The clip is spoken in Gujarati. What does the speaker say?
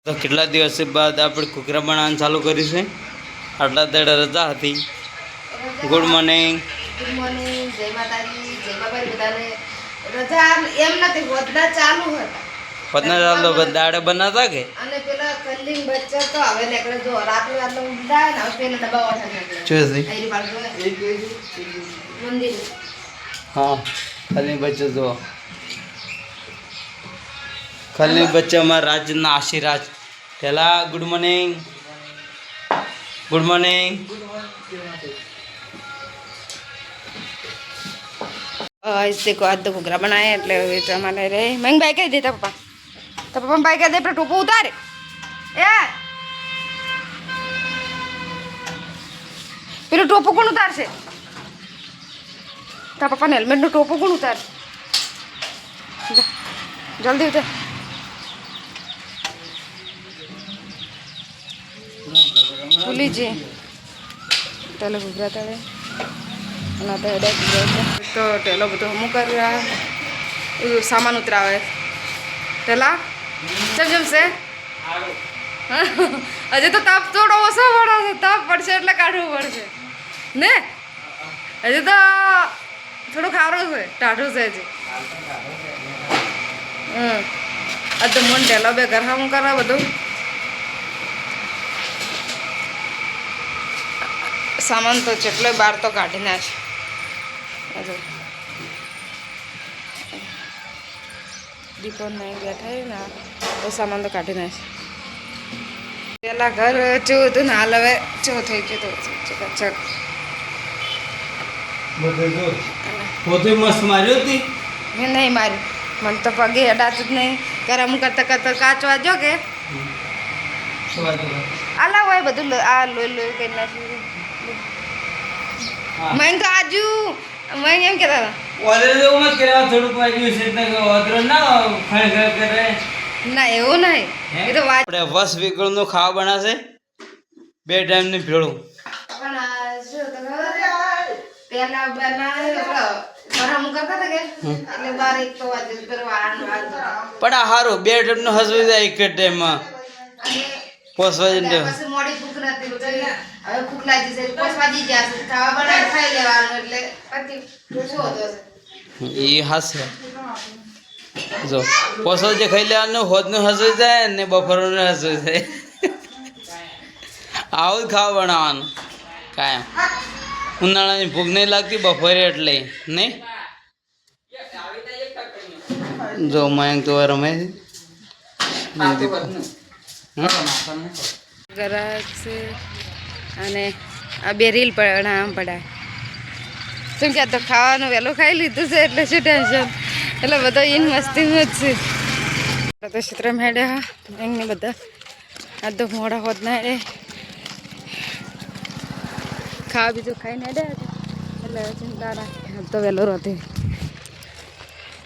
તો કેટલા દિવસ બાદ આપણે ઘૂઘરા બનાવવાનું ચાલુ કર્યું છે. આટલા દાડા રજા હતી. Good morning. ગુડ મોર્નિંગ, જય માતાજી, જય બાબારી બધાને. રજા એમ નથી, વધના ચાલુ હતા. વધના ચાલુ દાડે બનાવતા કે અને પેલા કલ્લિંગ બચ્ચા તો હવે નીકળે જો રાત્રે રાત્રે ઊંડા ને હવે પેલા ડબ્બા વાળા નીકળે છે આઈરી પાડો મંદિર. હા, કલ્લિંગ બચ્ચો જો કલ્લિંગ બચ્ચામાં રાજના આશીર્વાદ. પહેલા ગુડ મોર્નિંગ. Good morning. आज देखो आज तो घुघरा बनाए એટલે टमाटर रे मंग भाई कह देता पापा तो पापा भाई कह दे पर टोपो उतारे ए પેલો ટોપો કોણ ઉતારશે તા પપ્પા ને હેલ્મેટ નો ટોપો કોણ ઉતાર જલ્દી ઉતાર ભૂલી જે ચાલો ઘુઘરા તળે અને તો એડા તો ટેલો બધો હમું કર્યા સામાન ઉતરાવે ટેલા ચમ જમશે હજી તો તાપ થોડો ઓછો પડે છે તાપ પડશે એટલે કાઢવું પડશે ને હજી તો થોડું ખારું છે ટાઢું છે હજી આ તો મન ટેલો બે ઘર હમું કરવા બધું સામાન તો જેટલો બહાર તો કાઢી નાખે દીપો નહીં બેઠા ને તો સામાન તો કાઢી નાખે પેલા ઘર ચેવું હતું ને હાલ હવે ચેવું થઈ ગયું હતું ચક પોતે મસ્ત માર્યો હતી. મેં નહીં માર્યું મને તો પગે અડાતું જ નહીં ગરમ કરતા કરતા કાચ વાજો કે આલા હોય બધું આ લોહી લોહી કરી નાખ્યું મેં તો આજુ મેં એમ કહેતા ના એવું નહીં એ તો વાત આપણે વસ વીકળનું ખાવા બનાવશે 2 ટાઈમની ભેળું. પણ શું તો પેલા ગરમ કરતા હતા કે એટલે બાર એક તો વાજે પણ આ સારું 2 ટાઈમનું હસવી જાય એક જ ટાઈમમાં પોસવા જઈને પછી મોડી ભૂખ નથી હવે ભૂખ લાગી છે પોસવા દી ગયા છે ખાવા બનાવી ખાઈ લેવાનું એટલે પછી શું હતો એ હાસે જો પોસવા જે ખાઈ લેવાનું હોદનું હસવી જાય ને બપોરનું હસવી જાય આવું જ ખાવા બનાવવાનું કાયમ. ઉનાળાની ભૂખ નહીં લાગતી બપોરે એટલે નહીં. જો મયંક તો રમે છે ગરાક છે અને આ બે રીલ પણ આમ પડાય શું કે તો ખાવાનું વહેલું ખાઈ લીધું છે એટલે શું ટેન્શન એટલે બધો ઇન મસ્તીમાં જ છે તો ચિત્ર મેળ્યા એમને બધા આ તો મોડા હોત ના રે ખાવા બીજું ખાઈને હેડે એટલે ચિંતા રાખે તો વહેલો રહેતી